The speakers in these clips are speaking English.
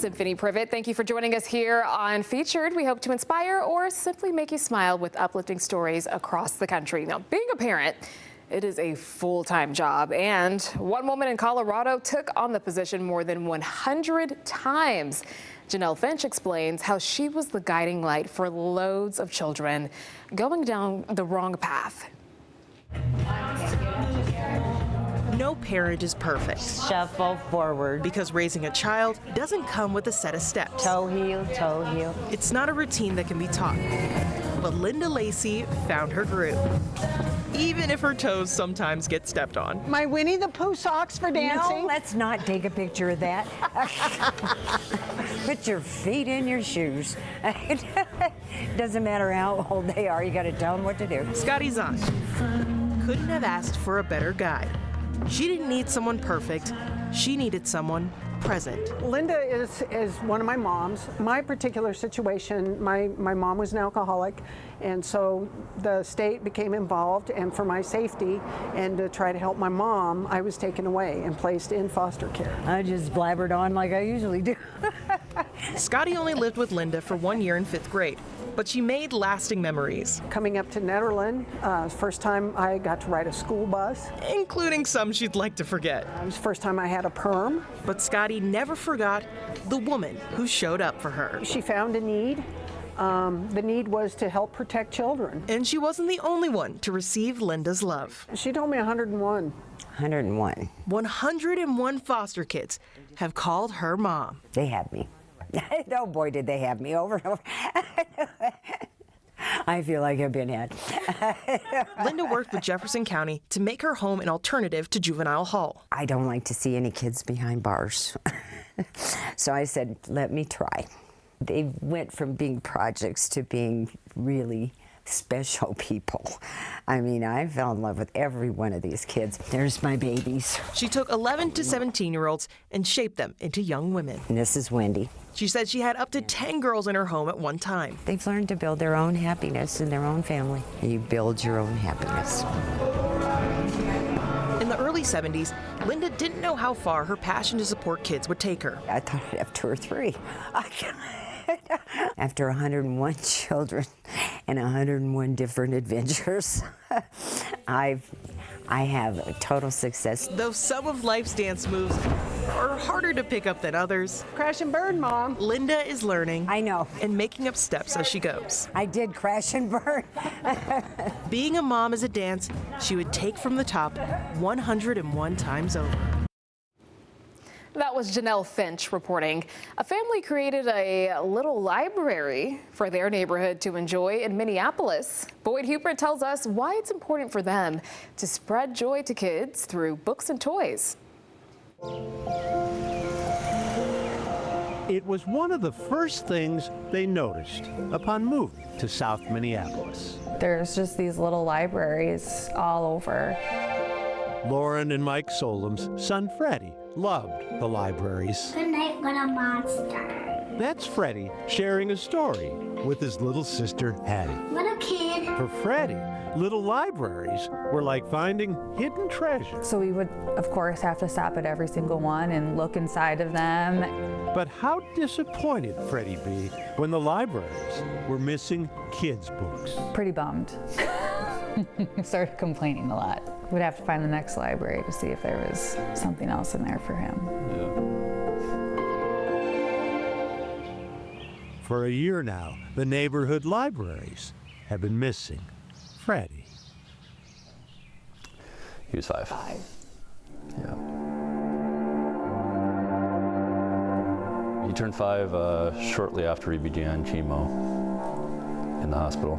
Symphony Privet, thank you for joining us here on Featured. We hope to inspire or simply make you smile with uplifting stories across the country. Now, being a parent, it is a full-time job, and one woman in Colorado took on the position more than 100 times. Janelle Finch explains how she was the guiding light for loads of children going down the wrong path. No parent is perfect. Shuffle forward. Because raising a child doesn't come with a set of steps. Toe heel, toe heel. It's not a routine that can be taught. But Linda Lacey found her groove, even if her toes sometimes get stepped on. My Winnie the Pooh socks for dancing. No, let's not take a picture of that. Put your feet in your shoes. Doesn't matter how old they are, you gotta tell them what to do. Scotty Zahn couldn't have asked for a better guide. She didn't need someone perfect. She needed someone present. Linda is one of my moms. My particular situation, my mom was an alcoholic, and so the state became involved, and for my safety and to try to help my mom, I was taken away and placed in foster care. I just blabbered on like I usually do. Scotty only lived with Linda for 1 year in 5th grade, but she made lasting memories. Coming up to Netherland, first time I got to ride a school bus. Including some she'd like to forget. It was the first time I had a perm. But Scotty never forgot the woman who showed up for her. She found a need. The need was to help protect children. And she wasn't the only one to receive Linda's love. She told me 101. 101. 101 foster kids have called her mom. They had me. Oh boy, did they have me over and over. I feel like I've been had. Linda worked with Jefferson County to make her home an alternative to juvenile hall. I don't like to see any kids behind bars. So I said, let me try. They went from being projects to being really special people. I mean, I fell in love with every one of these kids. There's my babies. She took 11 to 17-year-olds and shaped them into young women. And this is Wendy. She said she had up to 10 girls in her home at one time. They've learned to build their own happiness in their own family. You build your own happiness. In the early 70s, Linda didn't know how far her passion to support kids would take her. I thought I'd have 2 or 3. After 101 children and 101 different adventures, I have a total success. Though some of life's dance moves are harder to pick up than others, Crash and burn, Mom. Linda is learning. I know. And making up steps as she goes. I did crash and burn. Being a mom is a dance she would take from the top 101 times over. That was Janelle Finch reporting. A family created a little library for their neighborhood to enjoy in Minneapolis. Boyd Hubert tells us why it's important for them to spread joy to kids through books and toys. It was one of the first things they noticed upon moving to South Minneapolis. There's just these little libraries all over. Lauren and Mike Solom's son Freddie loved the libraries. Good night, little monster. That's Freddie sharing a story with his little sister Hattie. Little kid. For Freddie, little libraries were like finding hidden treasure. So we would, of course, have to stop at every single one and look inside of them. But how disappointed Freddie be when the libraries were missing kids' books? Pretty bummed. Started complaining a lot. We'd have to find the next library to see if there was something else in there for him. For a year now, the neighborhood libraries have been missing Freddie. He was 5. Yeah. He turned 5 shortly after he began chemo in the hospital.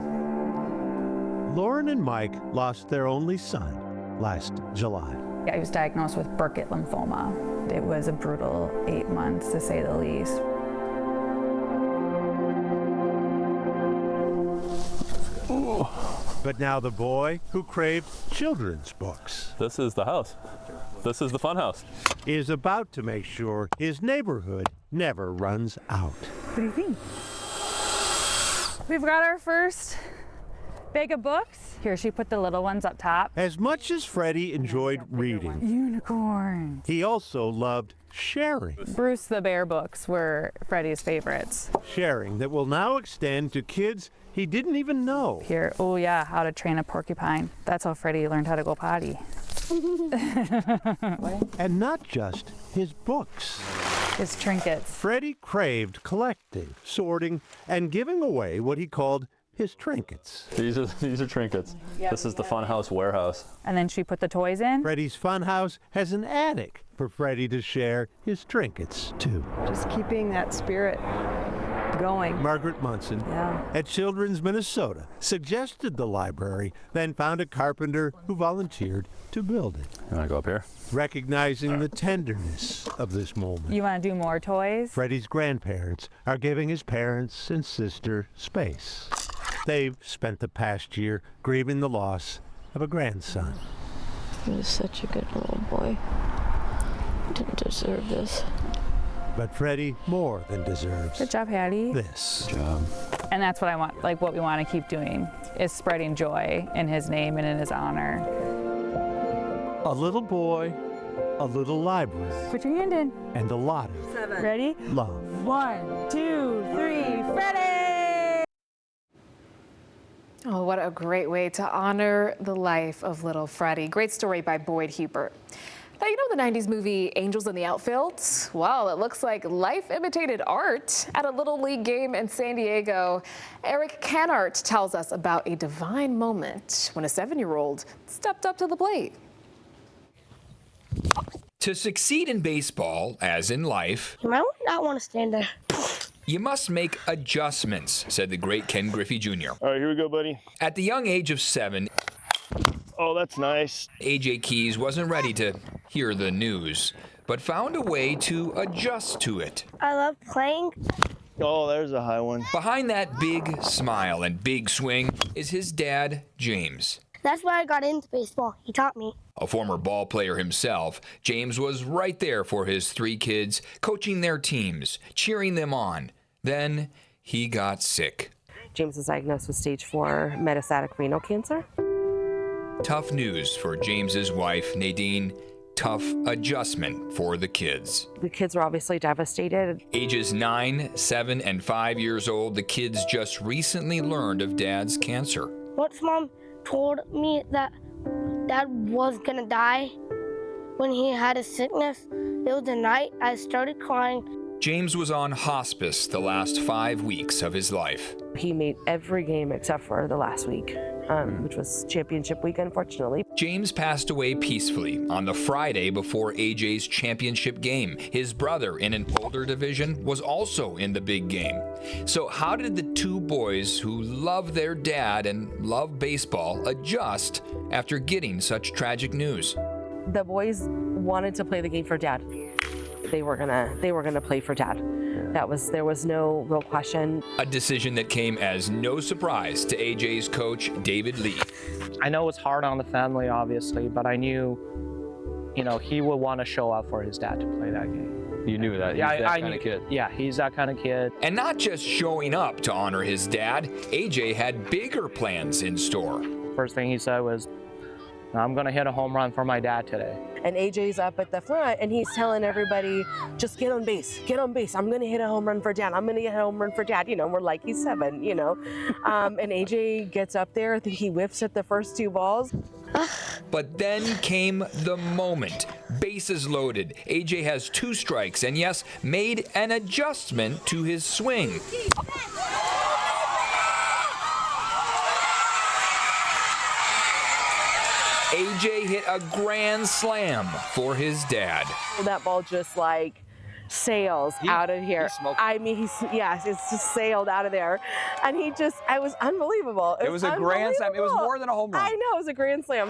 Lauren and Mike lost their only son last July. I was diagnosed with Burkitt lymphoma. It was a brutal 8 months, to say the least. But now the boy who craved children's books. This is the house. This is the fun house. Is about to make sure his neighborhood never runs out. What do you think? We've got our first Bag of books? Here, she put the little ones up top. As much as Freddie enjoyed reading, Unicorn. he also loved sharing. Bruce the Bear books were Freddie's favorites. Sharing that will now extend to kids he didn't even know. Here, oh yeah, How to Train a Porcupine. That's how Freddie learned how to go potty. And not just his books. His trinkets. Freddie craved collecting, sorting, and giving away what he called his trinkets. These are trinkets. This is the Funhouse warehouse. And then she put the toys in. Freddie's Funhouse has an attic for Freddie to share his trinkets too. Just keeping that spirit going. Margaret Munson at Children's Minnesota suggested the library, then found a carpenter who volunteered to build it. You want to go up here? Recognizing the tenderness of this moment, You want to do more toys? Freddie's grandparents are giving his parents and sister space. They've spent the past year grieving the loss of a grandson. He was such a good little boy. Didn't deserve this. But Freddie more than deserves Good job, Hattie. this. Good job. And that's what I want, like what we want to keep doing, is spreading joy in his name and in his honor. A little boy, a little library, Put your hand in. and a lot of Ready? love. 1, 2, 3, Freddie! Oh, what a great way to honor the life of little Freddie. Great story by Boyd Hubert. Now, you know the 90s movie Angels in the Outfield? Well, it looks like life imitated art at a Little League game in San Diego. Eric Canart tells us about a divine moment when a 7-year-old stepped up to the plate. To succeed in baseball, as in life, You might not want to stand there. you must make adjustments, said the great Ken Griffey Jr. All right, here we go, buddy. At the young age of 7, Oh, that's nice. AJ Keys wasn't ready to hear the news, but found a way to adjust to it. I love playing. Oh, there's a high one. Behind that big smile and big swing is his dad, James. That's why I got into baseball. He taught me. A former ball player himself, James was right there for his 3 kids, coaching their teams, cheering them on. Then he got sick. James was diagnosed with stage 4 metastatic renal cancer. Tough news for James's wife, Nadine. Tough adjustment for the kids. The kids were obviously devastated. Ages 9, 7, and 5 years old, the kids just recently learned of Dad's cancer. Once Mom told me that Dad was gonna die when he had a sickness, it was the night I started crying. James was on hospice the last 5 weeks of his life. He made every game except for the last week, which was championship week, unfortunately. James passed away peacefully on the Friday before AJ's championship game. His brother in an older division was also in the big game. So how did the 2 boys who love their dad and love baseball adjust after getting such tragic news? The boys wanted to play the game for Dad. They were gonna play for Dad. There was no real question. A decision that came as no surprise to AJ's coach, David Lee. I know it's hard on the family, obviously, but I knew, he would want to show up for his dad to play that game. You knew that. He's that kind of kid. Yeah, he's that kind of kid. And not just showing up to honor his dad, AJ had bigger plans in store. First thing he said was, I'm going to hit a home run for my dad today. And AJ's up at the front and he's telling everybody, just get on base, get on base. I'm going to hit a home run for Dad. I'm going to hit a home run for Dad. We're like, he's 7, And AJ gets up there. I think he whiffs at the first 2 balls. But then came the moment. Bases loaded. AJ has 2 strikes and, yes, made an adjustment to his swing. AJ hit a grand slam for his dad. That ball just sails out of here. It's just sailed out of there. And it was unbelievable. It was a grand slam. It was more than a home run. I know, it was a grand slam.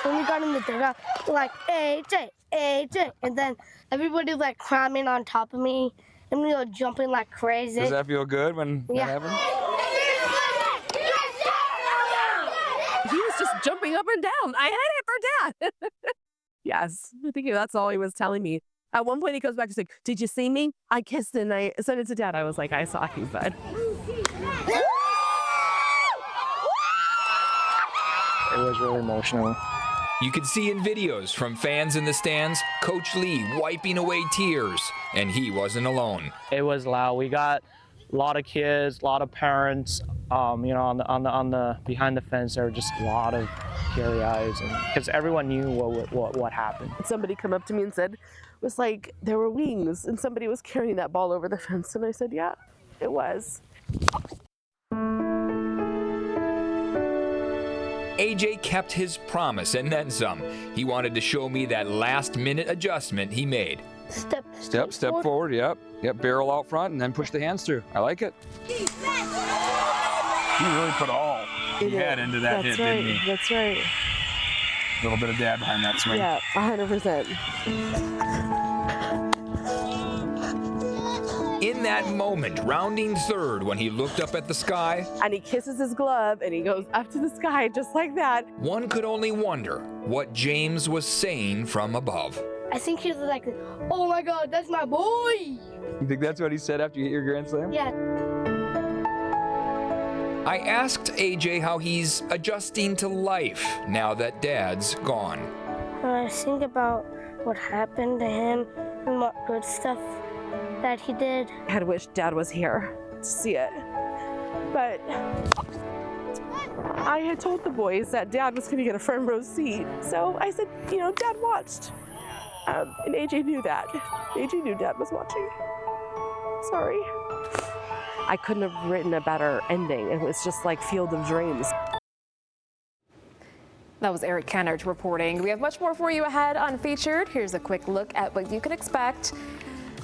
When we got in the dugout, we're like, AJ, AJ. And then everybody was climbing on top of me. And we were jumping like crazy. Does that feel good when that happened? He was just jumping up and down. I hit it for Dad. Yes, I think that's all he was telling me. At one point, he goes back and says, "Did you see me? I kissed and I sent it to Dad." I was like, "I saw you, bud." was really emotional. You could see in videos from fans in the stands, Coach Lee wiping away tears, and he wasn't alone. It was loud. We got a lot of kids, a lot of parents. You know, on the behind the fence, there were just a lot of teary eyes, because everyone knew what happened. Somebody come up to me and said, it was like there were wings, and somebody was carrying that ball over the fence, and I said, yeah, it was. AJ kept his promise and then some. He wanted to show me that last-minute adjustment he made. Step forward, yep. Barrel out front and then push the hands through. I like it. He really put all he had into that hit, didn't he? That's right. A little bit of dad behind that swing. Yeah, 100%. In that moment, rounding third, when he looked up at the sky, and he kisses his glove and he goes up to the sky just like that. One could only wonder what James was saying from above. I think he was like, oh my God, that's my boy. You think that's what he said after you hit your grand slam? Yeah. I asked AJ how he's adjusting to life now that Dad's gone. I think about what happened to him and what good stuff that he did. I had wished Dad was here to see it, but I had told the boys that Dad was going to get a front row seat. So I said, you know, Dad watched. And AJ knew that. AJ knew Dad was watching. Sorry. I couldn't have written a better ending. It was just like Field of Dreams. That was Eric Kennard reporting. We have much more for you ahead on Featured. Here's a quick look at what you can expect.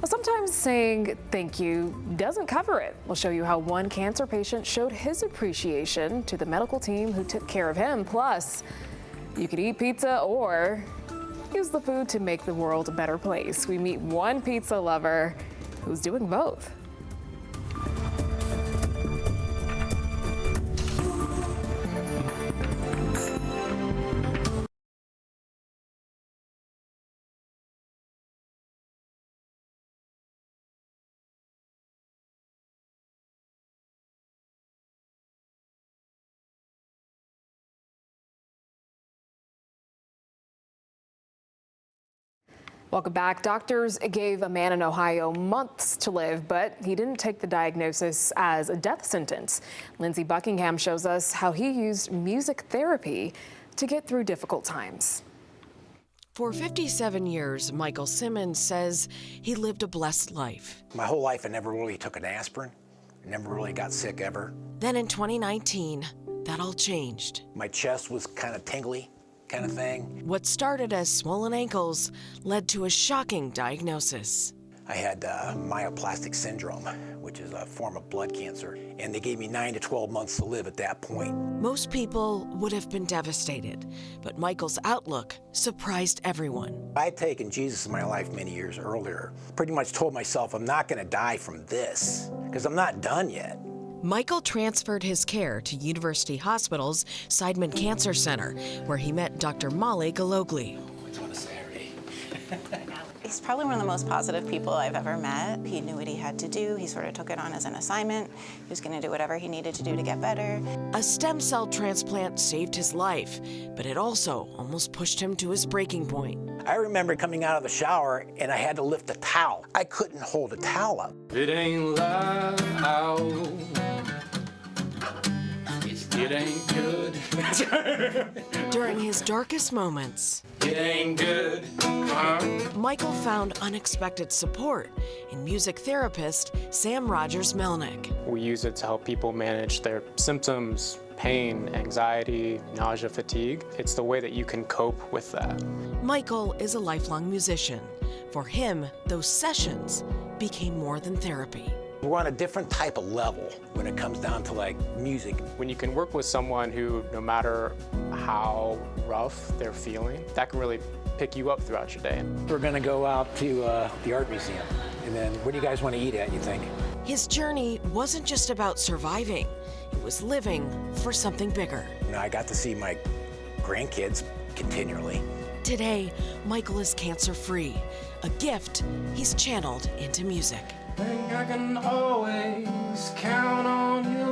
Well, sometimes saying thank you doesn't cover it. We'll show you how one cancer patient showed his appreciation to the medical team who took care of him. Plus, you could eat pizza or use the food to make the world a better place. We meet one pizza lover who's doing both. Welcome back. Doctors gave a man in Ohio months to live, but he didn't take the diagnosis as a death sentence. Lindsey Buckingham shows us how he used music therapy to get through difficult times. For 57 years, Michael Simmons says he lived a blessed life. My whole life, I never really took an aspirin. Never really got sick ever. Then in 2019, that all changed. My chest was kind of tingly, kind of thing. What started as swollen ankles led to a shocking diagnosis. I had myoplastic syndrome, which is a form of blood cancer, and they gave me 9 to 12 months to live at that point. Most people would have been devastated, but Michael's outlook surprised everyone. I'd taken Jesus in my life many years earlier. Pretty much told myself I'm not going to die from this, because I'm not done yet. Michael transferred his care to University Hospital's Seidman Cancer Center, where he met Dr. Molly Galogli. He's probably one of the most positive people I've ever met. He knew what he had to do. He sort of took it on as an assignment. He was going to do whatever he needed to do to get better. A stem cell transplant saved his life, but it also almost pushed him to his breaking point. I remember coming out of the shower and I had to lift a towel. I couldn't hold a towel up. It ain't loud. It ain't good. During his darkest moments, It ain't good. Michael found unexpected support in music therapist Sam Rogers-Melnick. We use it to help people manage their symptoms, pain, anxiety, nausea, fatigue. It's the way that you can cope with that. Michael is a lifelong musician. For him, those sessions became more than therapy. We're on a different type of level when it comes down to like music. When you can work with someone who, no matter how rough they're feeling, that can really pick you up throughout your day. We're gonna go out to the art museum. And then where do you guys want to eat at, you think? His journey wasn't just about surviving. It was living for something bigger. You know, I got to see my grandkids continually. Today, Michael is cancer-free, a gift he's channeled into music. Think I can always count on you.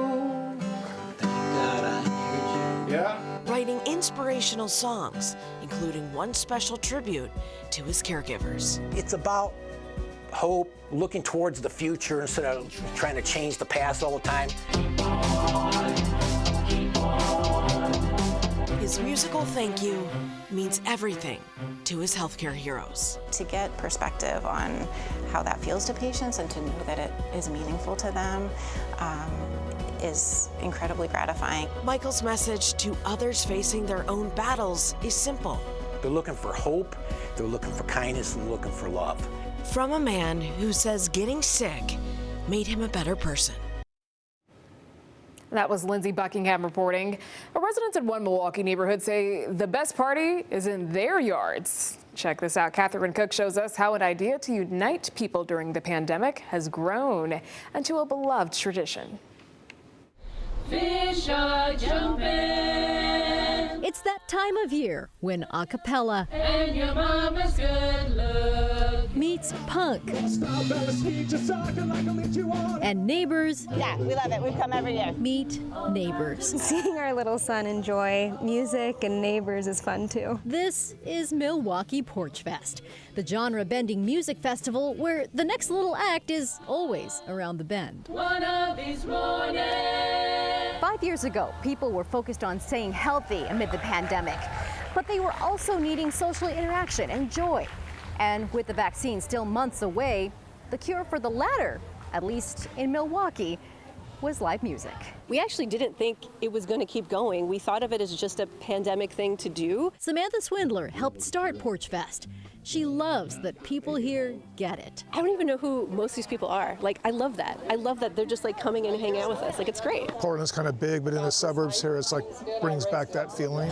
Writing inspirational songs, including one special tribute to his caregivers. It's about hope, looking towards the future instead of trying to change the past all the time. His musical thank you means everything to his healthcare heroes. To get perspective on how that feels to patients and to know that it is meaningful to them is incredibly gratifying. Michael's message to others facing their own battles is simple. They're looking for hope, they're looking for kindness, and looking for love. From a man who says getting sick made him a better person. That was Lindsay Buckingham reporting. Residents in one Milwaukee neighborhood say the best party is in their yards. Check this out. Catherine Cook shows us how an idea to unite people during the pandemic has grown into a beloved tradition. Fish are jumping. It's that time of year when a cappella And your mama's good look meets punk and neighbors. Yeah, we love it. We come every year. Meet neighbors. Seeing our little son enjoy music and neighbors is fun too. This is Milwaukee Porch Fest, the genre-bending music festival where the next little act is always around the bend. one of these mornings. 5 years ago, people were focused on staying healthy amid the pandemic, but they were also needing social interaction and joy. And with the vaccine still months away, the cure for the latter, at least in Milwaukee, was live music. We actually didn't think it was going to keep going. We thought of it as just a pandemic thing to do. Samantha Swindler helped start Porch Fest. She loves that people here get it. I don't even know who most of these people are. Like, I love that. I love that they're just like coming in and hanging out with us. Like, it's great. Portland's kind of big, but in the suburbs here, it's like brings back that feeling.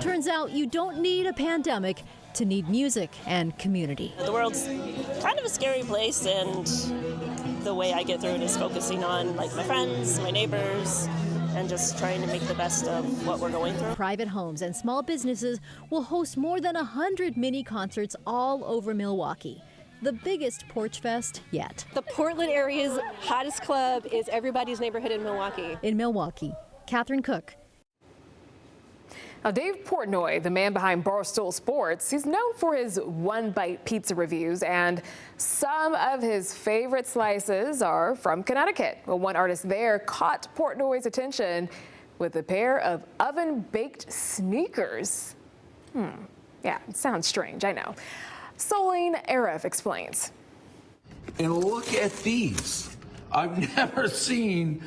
Turns out you don't need a pandemic to need music and community. The world's kind of a scary place, and the way I get through it is focusing on like my friends, my neighbors, and just trying to make the best of what we're going through. Private homes and small businesses will host more than 100 mini concerts all over Milwaukee. The biggest Porch Fest yet. The Portland area's hottest club is Everybody's Neighborhood in Milwaukee. In Milwaukee, Catherine Cook. Now, Dave Portnoy, the man behind Barstool Sports, he's known for his one-bite pizza reviews, and some of his favorite slices are from Connecticut. Well, one artist there caught Portnoy's attention with a pair of oven-baked sneakers. Yeah, it sounds strange, I know. Soline Arif explains. And look at these. I've never seen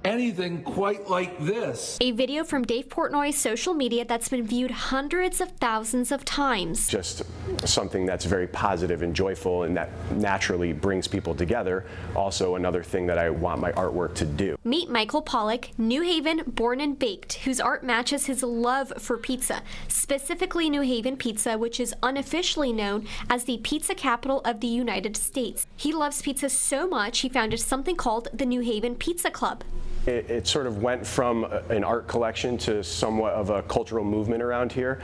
anything quite like this. A video from Dave Portnoy's social media that's been viewed hundreds of thousands of times. Just something that's very positive and joyful and that naturally brings people together. Also another thing that I want my artwork to do. Meet Michael Pollock, New Haven born and baked, whose art matches his love for pizza, specifically New Haven pizza, which is unofficially known as the pizza capital of the United States. He loves pizza so much he founded something called the New Haven Pizza Club. It sort of went from an art collection to somewhat of a cultural movement around here.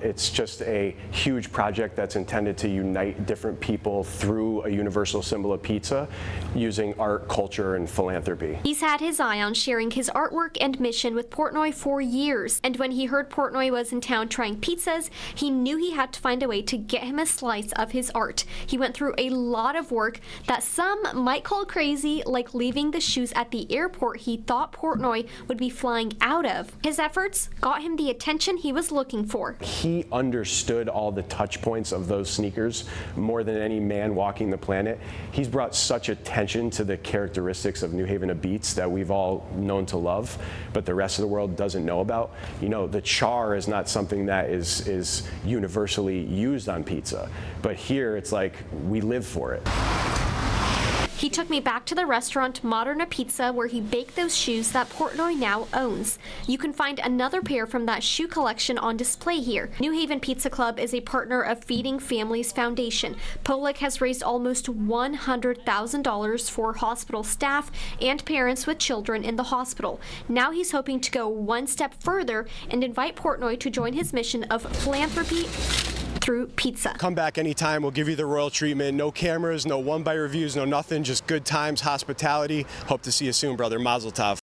It's just a huge project that's intended to unite different people through a universal symbol of pizza using art, culture, and philanthropy. He's had his eye on sharing his artwork and mission with Portnoy for years, and when he heard Portnoy was in town trying pizzas, he knew he had to find a way to get him a slice of his art. He went through a lot of work that some might call crazy, like leaving the shoes at the airport he thought Portnoy would be flying out of. His efforts got him the attention he was looking for. He understood all the touch points of those sneakers more than any man walking the planet. He's brought such attention to the characteristics of New Haven beats that we've all known to love, but the rest of the world doesn't know about. You know, the char is not something that is universally used on pizza, but here it's like we live for it. He took me back to the restaurant Moderna Pizza where he baked those shoes that Portnoy now owns. You can find another pair from that shoe collection on display here. New Haven Pizza Club is a partner of Feeding Families Foundation. Pollock has raised almost $100,000 for hospital staff and parents with children in the hospital. Now he's hoping to go one step further and invite Portnoy to join his mission of philanthropy through pizza. Come back anytime. We'll give you the royal treatment. No cameras, no one-bite reviews, no nothing. Just good times, hospitality. Hope to see you soon, brother. Mazel tov.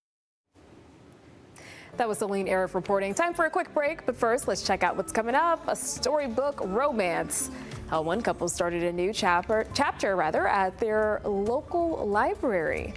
That was Celine Arif reporting. Time for a quick break, but first, let's check out what's coming up. A storybook romance. How one couple started a new chapter at their local library.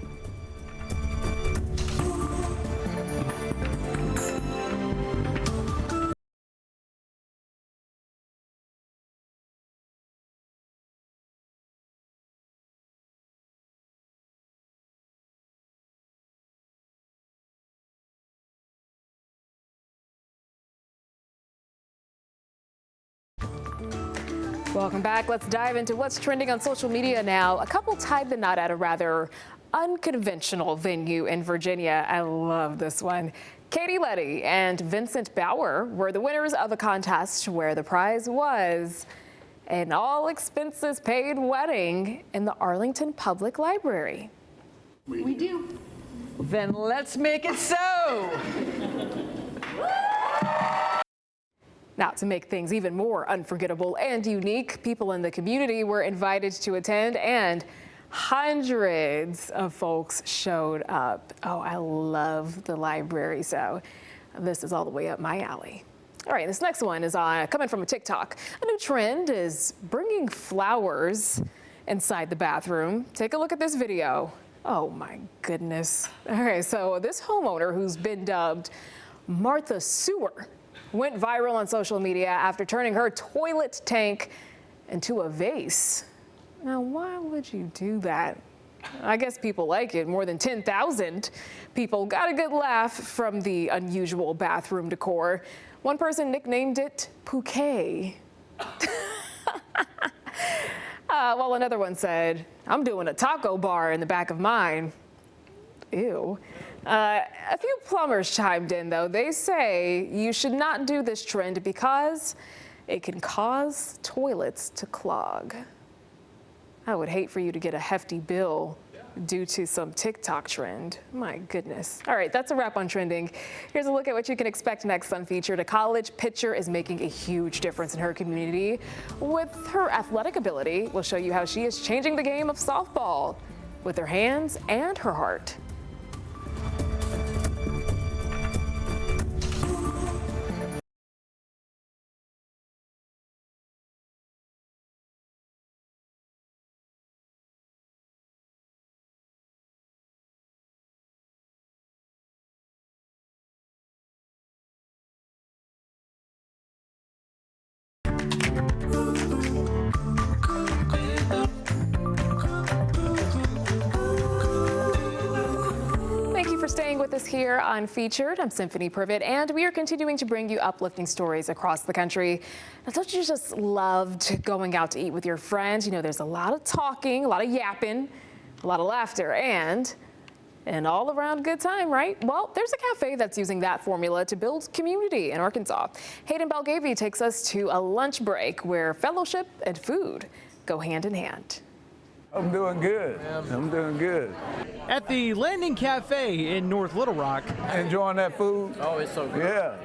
Welcome back. Let's dive into what's trending on social media now. A couple tied the knot at a rather unconventional venue in Virginia. I love this one. Katie Letty and Vincent Bauer were the winners of a contest where the prize was an all expenses paid wedding in the Arlington Public Library. We do. Then let's make it so. Now, to make things even more unforgettable and unique, people in the community were invited to attend, and hundreds of folks showed up. Oh, I love the library, so this is all the way up my alley. All right, this next one is coming from a TikTok. A new trend is bringing flowers inside the bathroom. Take a look at this video. Oh my goodness. All right, so this homeowner who's been dubbed Martha Sewer went viral on social media after turning her toilet tank into a vase. Now, why would you do that? I guess people like it. More than 10,000 people got a good laugh from the unusual bathroom decor. One person nicknamed it Pouquet. While another one said, "I'm doing a taco bar in the back of mine." Ew. A few plumbers chimed in, though. They say you should not do this trend because it can cause toilets to clog. I would hate for you to get a hefty bill due to some TikTok trend. My goodness. All right, that's a wrap on trending. Here's a look at what you can expect next on Featured. A college pitcher is making a huge difference in her community with her athletic ability. We'll show you how she is changing the game of softball with her hands and her heart. For staying with us here on Featured. I'm Symphony Privet, and we are continuing to bring you uplifting stories across the country. Now, don't you just love going out to eat with your friends? You know, there's a lot of talking, a lot of yapping, a lot of laughter, and an all-around good time, right? Well, there's a cafe that's using that formula to build community in Arkansas. Hayden Belgavy takes us to a lunch break where fellowship and food go hand in hand. I'm doing good. I'm doing good. At the Landing Cafe in North Little Rock. Enjoying that food? Oh, it's so good. Yeah.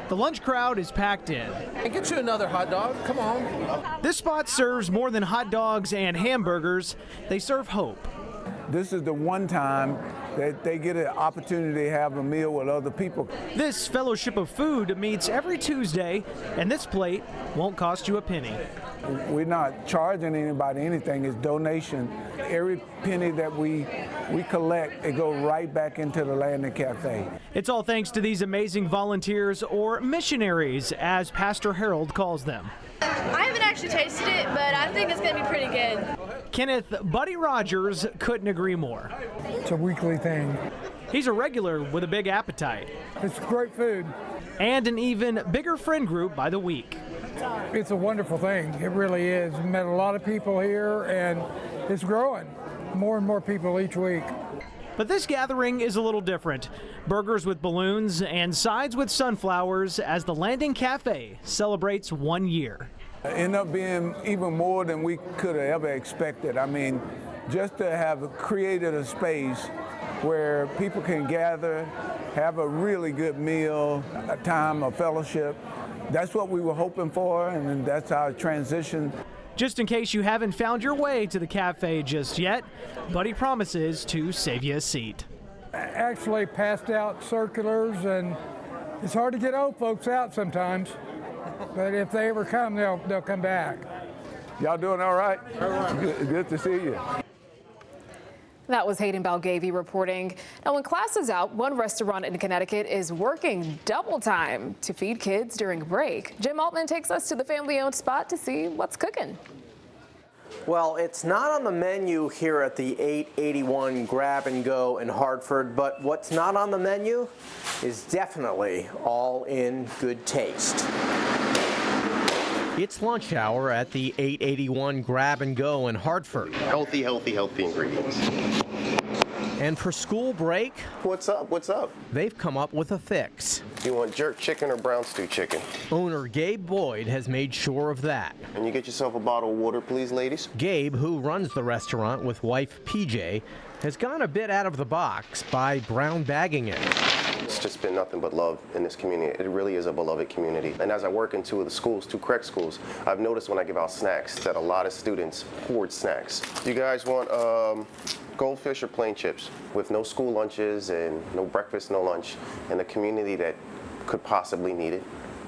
The lunch crowd is packed in. Hey, get you another hot dog. Come on. This spot serves more than hot dogs and hamburgers. They serve hope. This is the one time that they get an opportunity to have a meal with other people. This Fellowship of Food meets every Tuesday, and this plate won't cost you a penny. We're not charging anybody anything. It's donation. Every penny that we collect, it goes right back into the Landing Cafe. It's all thanks to these amazing volunteers, or missionaries, as Pastor Harold calls them. I haven't actually tasted it, but I think it's going to be pretty good. Kenneth Buddy Rogers couldn't agree more. It's a weekly thing. He's a regular with a big appetite. It's great food. And an even bigger friend group by the week. It's a wonderful thing. It really is. We met a lot of people here, and it's growing. More and more people each week. But this gathering is a little different. Burgers with balloons and sides with sunflowers as the Landing Cafe celebrates 1 year. It ended up being even more than we could have ever expected. I mean, just to have created a space where people can gather, have a really good meal, a time of fellowship. That's what we were hoping for, and that's our transition. Just in case you haven't found your way to the cafe just yet, Buddy promises to save you a seat. Actually passed out circulars and It's hard to get old folks out sometimes, but if they ever come, they'll come back. Y'all doing all right? Good to see you. That was Hayden Balgavy reporting. Now, when class is out, one restaurant in Connecticut is working double time to feed kids during a break. Jim Altman takes us to the family-owned spot to see what's cooking. Well, it's not on the menu here at the 881 Grab and Go in Hartford, but what's not on the menu is definitely all in good taste. It's lunch hour at the 881 Grab and Go in Hartford. Healthy ingredients. And for school break, what's up? They've come up with a fix. You want jerk chicken or brown stew chicken? Owner Gabe Boyd has made sure of that. And you get yourself a bottle of water, please, ladies. Gabe, who runs the restaurant with wife PJ, has gone a bit out of the box by brown bagging it. It's just been nothing but love in this community. It really is a beloved community. And as I work in two of the schools, two correct schools, I've noticed when I give out snacks that a lot of students hoard snacks. You guys want goldfish or plain chips with no school lunches and no breakfast, no lunch, and a community that could possibly need it?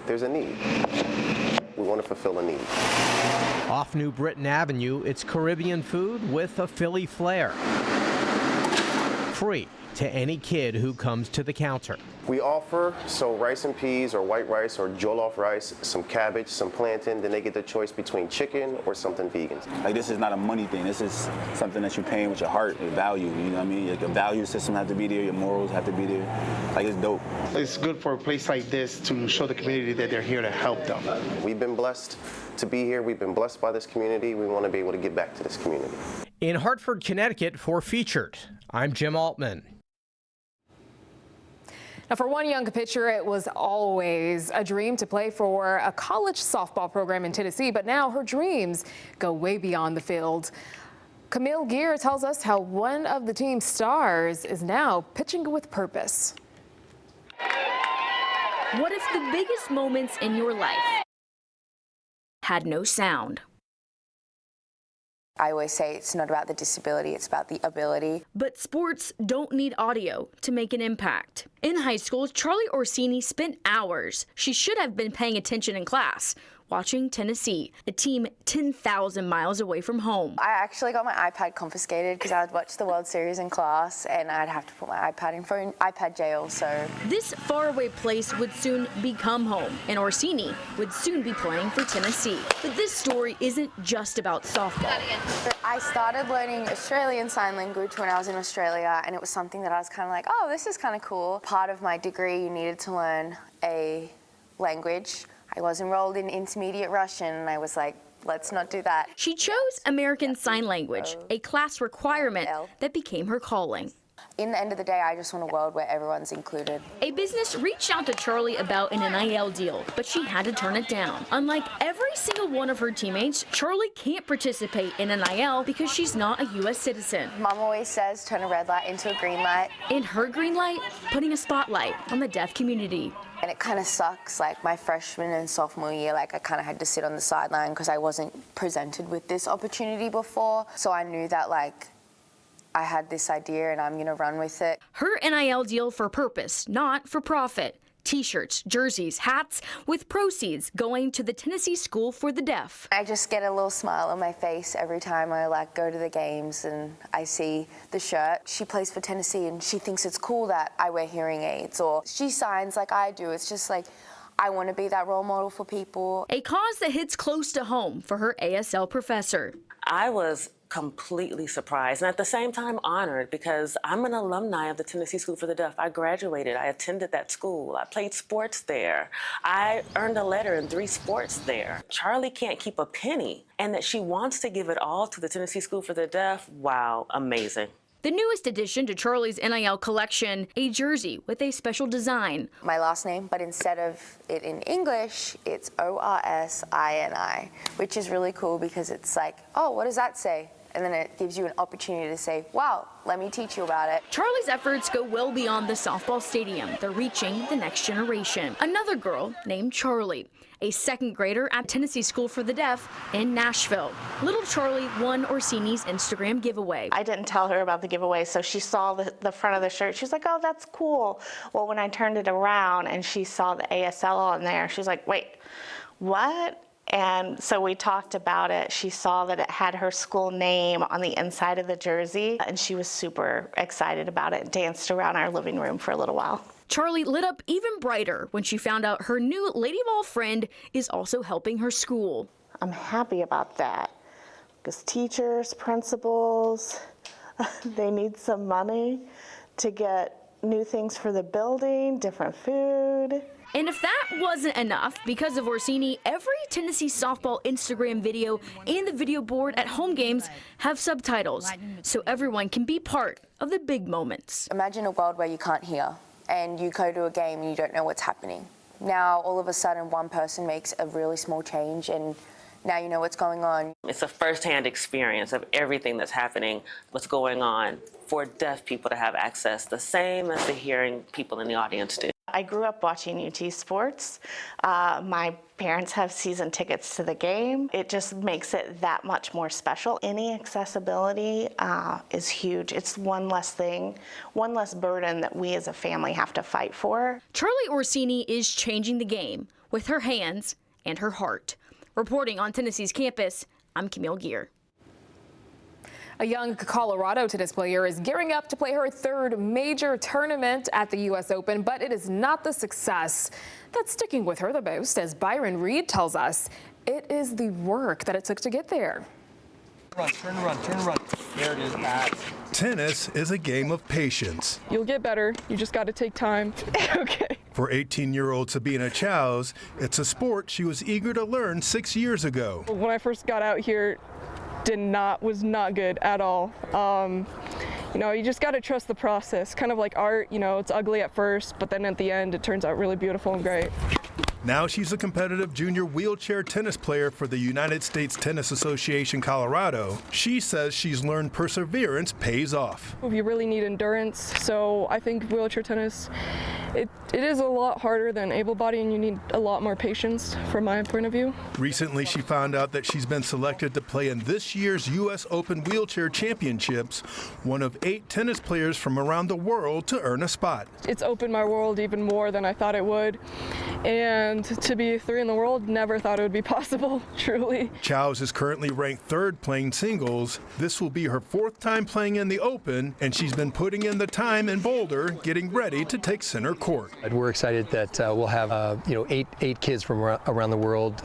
There's a need. We want to fulfill a need. Off New Britain Avenue, it's Caribbean food with a Philly flair. Free to any kid who comes to the counter. We offer rice and peas or white rice or jollof rice, some cabbage, some plantain, then they get the choice between chicken or something vegan. Like, this is not a money thing. This is something that you're paying with your heart and value, you know what I mean? Like, your value system have to be there, your morals have to be there. Like, it's dope. It's good for a place like this to show the community that they're here to help them. We've been blessed to be here. We've been blessed by this community. We want to be able to give back to this community. In Hartford, Connecticut, for Featured, I'm Jim Altman. Now, for one young pitcher, it was always a dream to play for a college softball program in Tennessee, but now her dreams go way beyond the field. Camille Gear tells us how one of the team's stars is now pitching with purpose. What if the biggest moments in your life had no sound? I always say it's not about the disability, it's about the ability. But sports don't need audio to make an impact. In high school, Charlie Orsini spent hours. She should have been paying attention in class, watching Tennessee, a team 10,000 miles away from home. I actually got my iPad confiscated because I would watch the World Series in class and I'd have to put my iPad in for an iPad jail, so. This faraway place would soon become home, and Orsini would soon be playing for Tennessee. But this story isn't just about softball. I started learning Australian Sign Language when I was in Australia, and it was something that I was kind of like, oh, this is kind of cool. Part of my degree, you needed to learn a language. I was enrolled in intermediate Russian, and I was like, let's not do that. She chose American Sign Language, a class requirement that became her calling. In the end of the day, I just want a world where everyone's included. A business reached out to Charlie about an NIL deal, but she had to turn it down. Unlike every single one of her teammates, Charlie can't participate in NIL because she's not a U.S. citizen. Mom always says, turn a red light into a green light. And her green light, putting a spotlight on the deaf community. And it kind of sucks, like my freshman and sophomore year, like I kind of had to sit on the sideline because I wasn't presented with this opportunity before. So I knew that like I had this idea and I'm going to run with it. Her NIL deal for purpose, not for profit. T-shirts, jerseys, hats, with proceeds going to the Tennessee School for the Deaf. I just get a little smile on my face every time I like go to the games and I see the shirt. She plays for Tennessee and she thinks it's cool that I wear hearing aids, or she signs like I do. It's just like, I want to be that role model for people. A cause that hits close to home for her ASL professor. I was completely surprised and at the same time honored because I'm an alumni of the Tennessee School for the Deaf. I graduated, I attended that school, I played sports there. I earned a letter in 3 sports there. Charlie can't keep a penny, and that she wants to give it all to the Tennessee School for the Deaf, wow, amazing. The newest addition to Charlie's NIL collection, a jersey with a special design. My last name, but instead of it in English, it's Orsini, which is really cool because it's like, oh, what does that say? and then it gives you an opportunity to say, wow, let me teach you about it. Charlie's efforts go well beyond the softball stadium. They're reaching the next generation. Another girl named Charlie, a second grader at Tennessee School for the Deaf in Nashville. Little Charlie won Orsini's Instagram giveaway. I didn't tell her about the giveaway, so she saw the front of the shirt. She was like, oh, that's cool. Well, when I turned it around and she saw the ASL on there, she's like, wait, what? And so we talked about it. She saw that it had her school name on the inside of the jersey, and she was super excited about it, danced around our living room for a little while. Charlie lit up even brighter when she found out her new Lady Vol friend is also helping her school. I'm happy about that because teachers, principals, they need some money to get new things for the building, different food. And if that wasn't enough, because of Orsini, every Tennessee softball Instagram video and the video board at home games have subtitles, so everyone can be part of the big moments. Imagine a world where you can't hear and you go to a game and you don't know what's happening. Now, all of a sudden, one person makes a really small change and now you know what's going on. It's a first-hand experience of everything that's happening, what's going on, for deaf people to have access, the same as the hearing people in the audience do. I grew up watching UT sports. My parents have season tickets to the game. It just makes it that much more special. Any accessibility is huge. It's one less thing, one less burden that we as a family have to fight for. Charlie Orsini is changing the game with her hands and her heart. Reporting on Tennessee's campus, I'm Camille Gear. A young Colorado tennis player is gearing up to play her third major tournament at the U.S. Open, but it is not the success that's sticking with her the most. As Byron Reed tells us, it is the work that it took to get there. Run, turn, run, turn, run. There it is, Pat. Tennis is a game of patience. You'll get better. You just got to take time. Okay. For 18-year-old Sabina Chow's, it's a sport she was eager to learn 6 years ago. When I first got out here, was not good at all. You know, you just got to trust the process. Kind of like art, you know, it's ugly at first, but then at the end, it turns out really beautiful and great. Now she's a competitive junior wheelchair tennis player for the United States Tennis Association Colorado. She says she's learned perseverance pays off. You really need endurance, so I think wheelchair tennis, it is a lot harder than able-bodied, and you need a lot more patience from my point of view. Recently, she found out that she's been selected to play in this year's U.S. Open Wheelchair Championships, one of 8 tennis players from around the world to earn a spot. It's opened my world even more than I thought it would, and to be 3 in the world, never thought it would be possible, truly. Chow's is currently ranked 3rd playing singles. This will be her 4th time playing in the Open, and she's been putting in the time in Boulder, getting ready to take center court. We're excited that we'll have 8 kids from around the world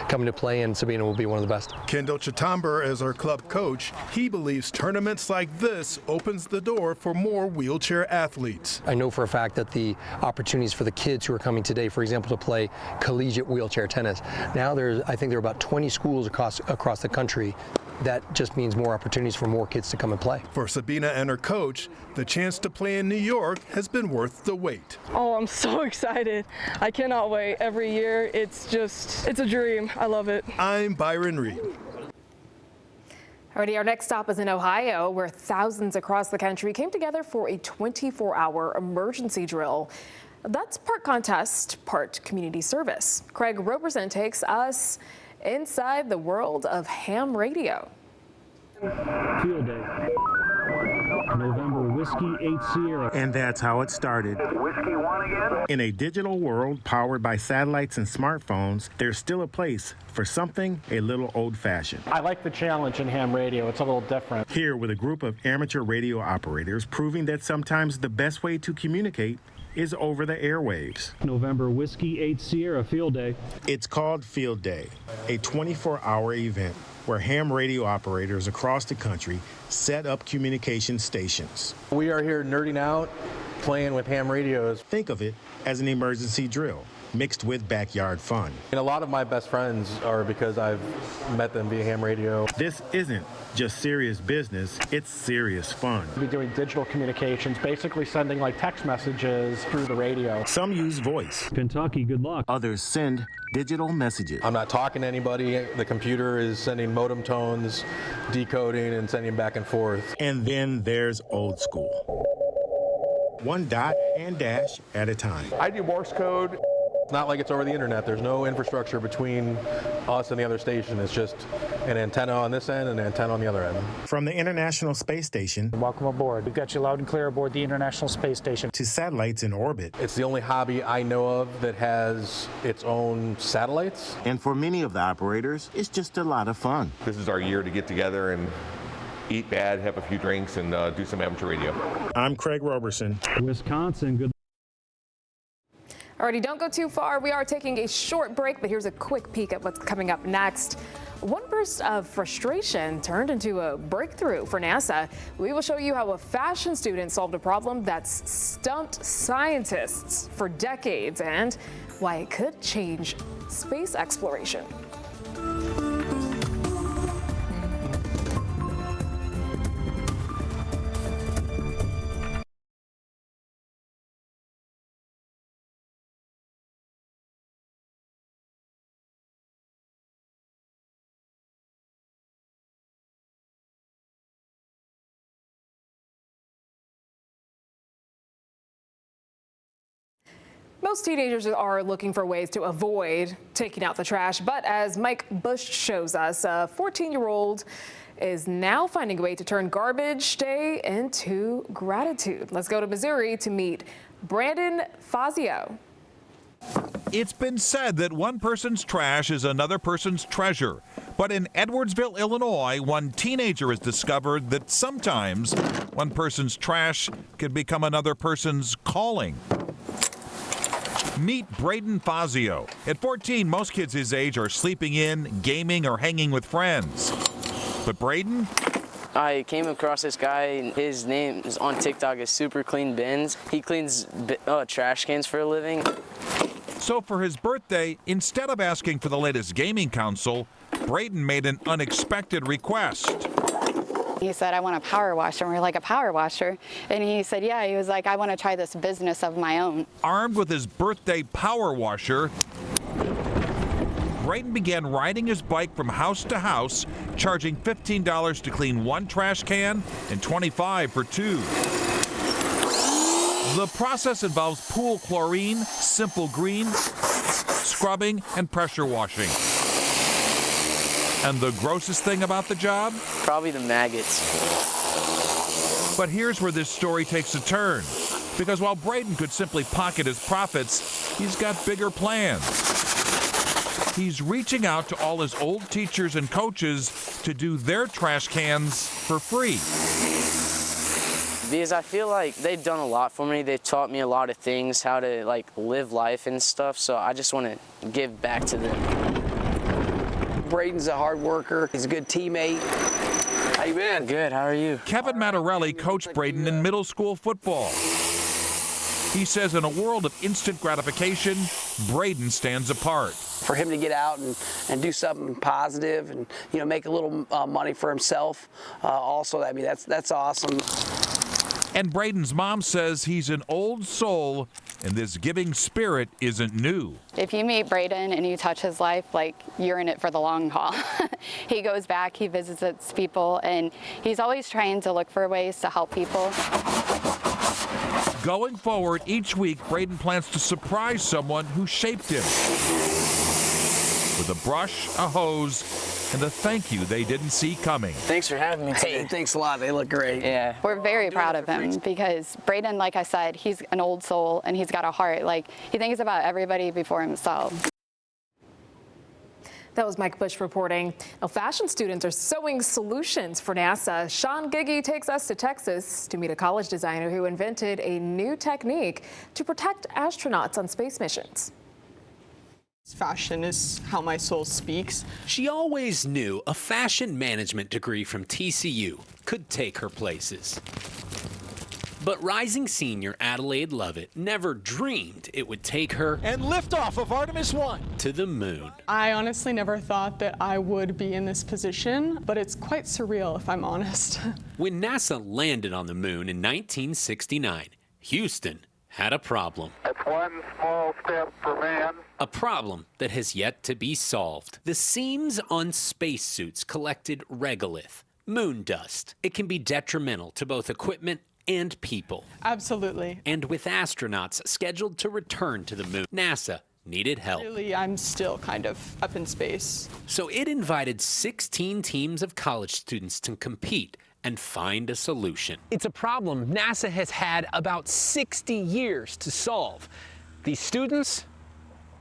coming to play, and Sabina will be one of the best. Kendall Chitamber is our club coach. He believes tournaments like this opens the door for more wheelchair athletes. I know for a fact that the opportunities for the kids who are coming today, for example, to play collegiate wheelchair tennis, now I think there are about 20 schools across the country. That just means more opportunities for more kids to come and play. For Sabina and her coach, the chance to play in New York has been worth the wait. Oh, I'm so excited. I cannot wait. Every year, it's a dream. I love it. I'm Byron Reed. Alrighty, our next stop is in Ohio, where thousands across the country came together for a 24-hour emergency drill. That's part contest, part community service. Craig Roberson takes us inside the world of ham radio. Field day. November Whiskey 8 Sierra. And that's how it started. Whiskey 1 again. In a digital world powered by satellites and smartphones, there's still a place for something a little old-fashioned. I like the challenge in ham radio. It's a little different. Here with a group of amateur radio operators proving that sometimes the best way to communicate is over the airwaves. November Whiskey 8 Sierra Field Day. It's called Field Day, a 24-hour event where ham radio operators across the country set up communication stations. We are here nerding out, playing with ham radios. Think of it as an emergency drill, mixed with backyard fun. And a lot of my best friends are because I've met them via ham radio. This isn't just serious business, it's serious fun. We'll be doing digital communications, basically sending like text messages through the radio. Some use voice. Kentucky, good luck. Others send digital messages. I'm not talking to anybody. The computer is sending modem tones, decoding, and sending back and forth. And then there's old school. One dot and dash at a time. I do Morse code. It's not like it's over the internet. There's no infrastructure between us and the other station. It's just an antenna on this end and an antenna on the other end. From the International Space Station. Welcome aboard. We've got you loud and clear aboard the International Space Station. To satellites in orbit. It's the only hobby I know of that has its own satellites. And for many of the operators, it's just a lot of fun. This is our year to get together and eat bad, have a few drinks, and do some amateur radio. I'm Craig Roberson. Wisconsin, good. Alrighty, don't go too far. We are taking a short break, but here's a quick peek at what's coming up next. One burst of frustration turned into a breakthrough for NASA. We will show you how a fashion student solved a problem that's stumped scientists for decades and why it could change space exploration. Most teenagers are looking for ways to avoid taking out the trash, but as Mike Bush shows us, a 14-year-old is now finding a way to turn garbage day into gratitude. Let's go to Missouri to meet Brandon Fazio. It's been said that one person's trash is another person's treasure. But in Edwardsville, Illinois, one teenager has discovered that sometimes one person's trash can become another person's calling. Meet Braden Fazio. At 14, most kids his age are sleeping in, gaming, or hanging with friends. But Braden? I came across this guy, and his name is on TikTok is Super Clean Bins. He cleans trash cans for a living. So for his birthday, instead of asking for the latest gaming console, Braden made an unexpected request. He said, I want a power washer. And we're like, a power washer? And he said, yeah. He was like, I want to try this business of my own. Armed with his birthday power washer, Braden began riding his bike from house to house, charging $15 to clean one trash can and $25 for two. The process involves pool chlorine, simple green, scrubbing, and pressure washing. And the grossest thing about the job? Probably the maggots. But here's where this story takes a turn. Because while Braden could simply pocket his profits, he's got bigger plans. He's reaching out to all his old teachers and coaches to do their trash cans for free. Because I feel like they've done a lot for me. They've taught me a lot of things, how to live life and stuff. So I just want to give back to them. Braden's a hard worker. He's a good teammate. How you been? Good. How are you? Kevin Mattarelli coached Braden in middle school football. He says in a world of instant gratification, Braden stands apart. For him to get out and do something positive and make a little money for himself, also, I mean that's awesome. And Braden's mom says he's an old soul, and this giving spirit isn't new. If you meet Braden and you touch his life, you're in it for the long haul. He goes back, he visits people, and he's always trying to look for ways to help people. Going forward, each week, Braden plans to surprise someone who shaped him. With a brush, a hose, and a thank you they didn't see coming. Thanks for having me today. Hey, thanks a lot. They look great. Yeah. We're very proud of him because Braden, like I said, he's an old soul and he's got a heart. He thinks about everybody before himself. That was Mike Bush reporting. Now, fashion students are sewing solutions for NASA. Sean Giggy takes us to Texas to meet a college designer who invented a new technique to protect astronauts on space missions. Fashion is how my soul speaks. She always knew a fashion management degree from TCU could take her places. But rising senior Adelaide Lovett never dreamed it would take her and liftoff of Artemis 1 to the moon. I honestly never thought that I would be in this position, but it's quite surreal if I'm honest. When NASA landed on the moon in 1969, Houston had a problem. It's one small step for man. A problem that has yet to be solved. The seams on spacesuits collected regolith, moon dust. It can be detrimental to both equipment and people. Absolutely. And with astronauts scheduled to return to the moon, NASA needed help. Really, I'm still kind of up in space. So it invited 16 teams of college students to compete and find a solution. It's a problem NASA has had about 60 years to solve. These students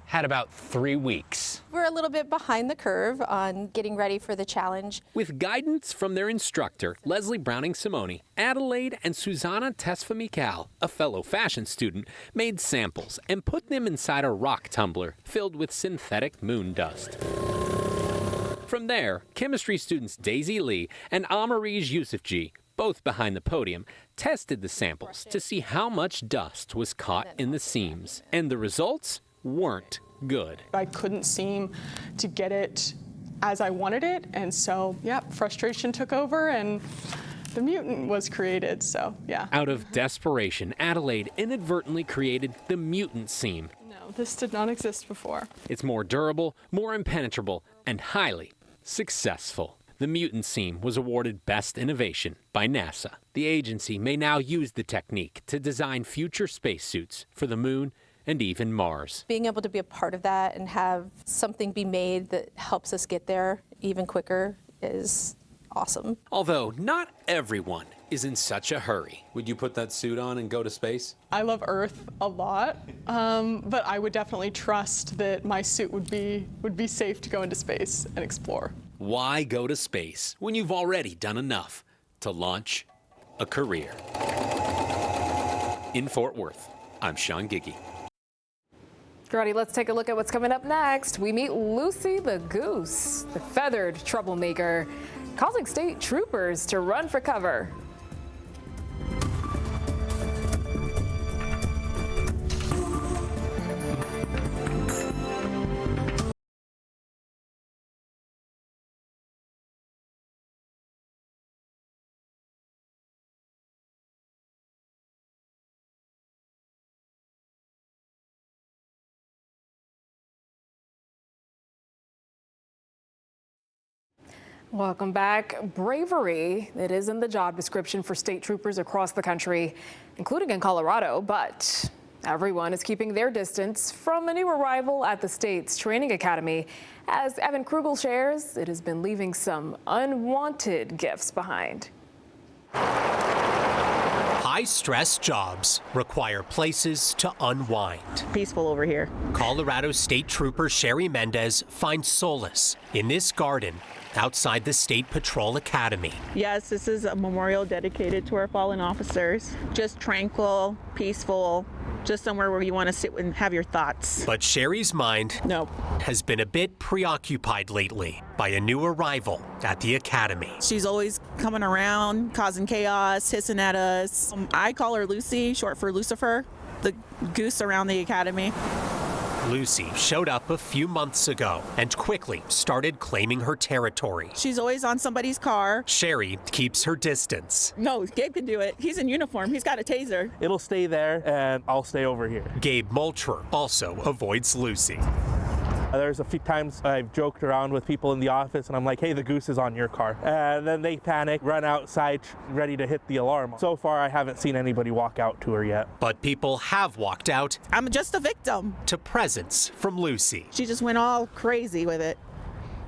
had about 3 weeks. We're a little bit behind the curve on getting ready for the challenge. With guidance from their instructor, Leslie Browning-Simone, Adelaide and Susanna Tesfamical, a fellow fashion student, made samples and put them inside a rock tumbler filled with synthetic moon dust. From there, chemistry students Daisy Lee and Amariz Yousafji, both behind the podium, tested the samples to see how much dust was caught in the seams. And the results weren't good. I couldn't seem to get it as I wanted it, and so, yeah, frustration took over and the mutant was created, so, yeah. Out of desperation, Adelaide inadvertently created the mutant seam. No, this did not exist before. It's more durable, more impenetrable, and highly successful. The mutant seam was awarded Best Innovation by NASA. The agency may now use the technique to design future spacesuits for the moon and even Mars. Being able to be a part of that and have something be made that helps us get there even quicker is awesome. Although not everyone is in such a hurry. Would you put that suit on and go to space? I love Earth a lot, but I would definitely trust that my suit would be safe to go into space and explore. Why go to space when you've already done enough to launch a career? In Fort Worth, I'm Sean Giggy. Alrighty, let's take a look at what's coming up next. We meet Lucy the Goose, the feathered troublemaker, causing state troopers to run for cover. Welcome back. Bravery, it is in the job description for state troopers across the country, including in Colorado, but everyone is keeping their distance from a new arrival at the state's training academy. As Evan Krugel shares, it has been leaving some unwanted gifts behind. High-stress jobs require places to unwind. Peaceful over here. Colorado State Trooper Sherry Mendez finds solace in this garden outside the State Patrol Academy. Yes, this is a memorial dedicated to our fallen officers. Just tranquil, peaceful, just somewhere where you want to sit and have your thoughts. But Sherry's mind has been a bit preoccupied lately by a new arrival at the academy. She's always coming around, causing chaos, hissing at us. I call her Lucy, short for Lucifer, the goose around the academy. Lucy showed up a few months ago and quickly started claiming her territory. She's always on somebody's car. Sherry keeps her distance. No, Gabe can do it. He's in uniform. He's got a taser. It'll stay there and I'll stay over here. Gabe Moltrer also avoids Lucy. There's a few times I've joked around with people in the office and I'm like, hey, the goose is on your car. And then they panic, run outside, ready to hit the alarm. So far, I haven't seen anybody walk out to her yet. But people have walked out. I'm just a victim. To presents from Lucy. She just went all crazy with it.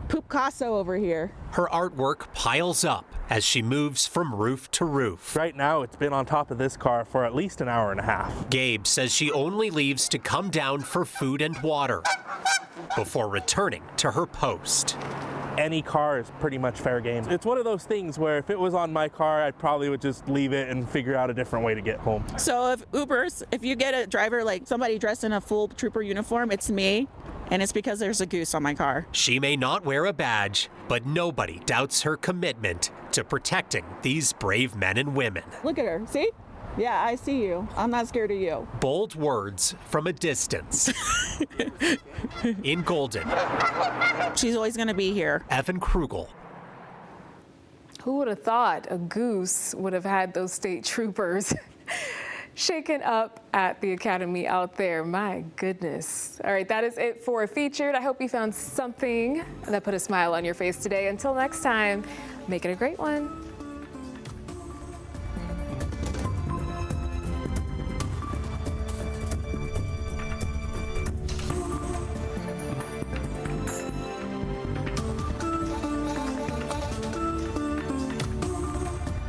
Poop Casso over here. Her artwork piles up as she moves from roof to roof. Right now, it's been on top of this car for at least an hour and a half. Gabe says she only leaves to come down for food and water before returning to her post. Any car is pretty much fair game. It's one of those things where if it was on my car, I probably would just leave it and figure out a different way to get home. So if you get a driver like somebody dressed in a full trooper uniform, it's me. And it's because there's a goose on my car. She may not wear a badge, but nobody doubts her commitment to protecting these brave men and women. Look at her, see? Yeah, I see you. I'm not scared of you. Bold words from a distance. In Golden. She's always going to be here. Evan Krugel. Who would have thought a goose would have had those state troopers shaken up at the academy out there? My goodness. All right, that is it for Featured. I hope you found something that put a smile on your face today. Until next time, make it a great one.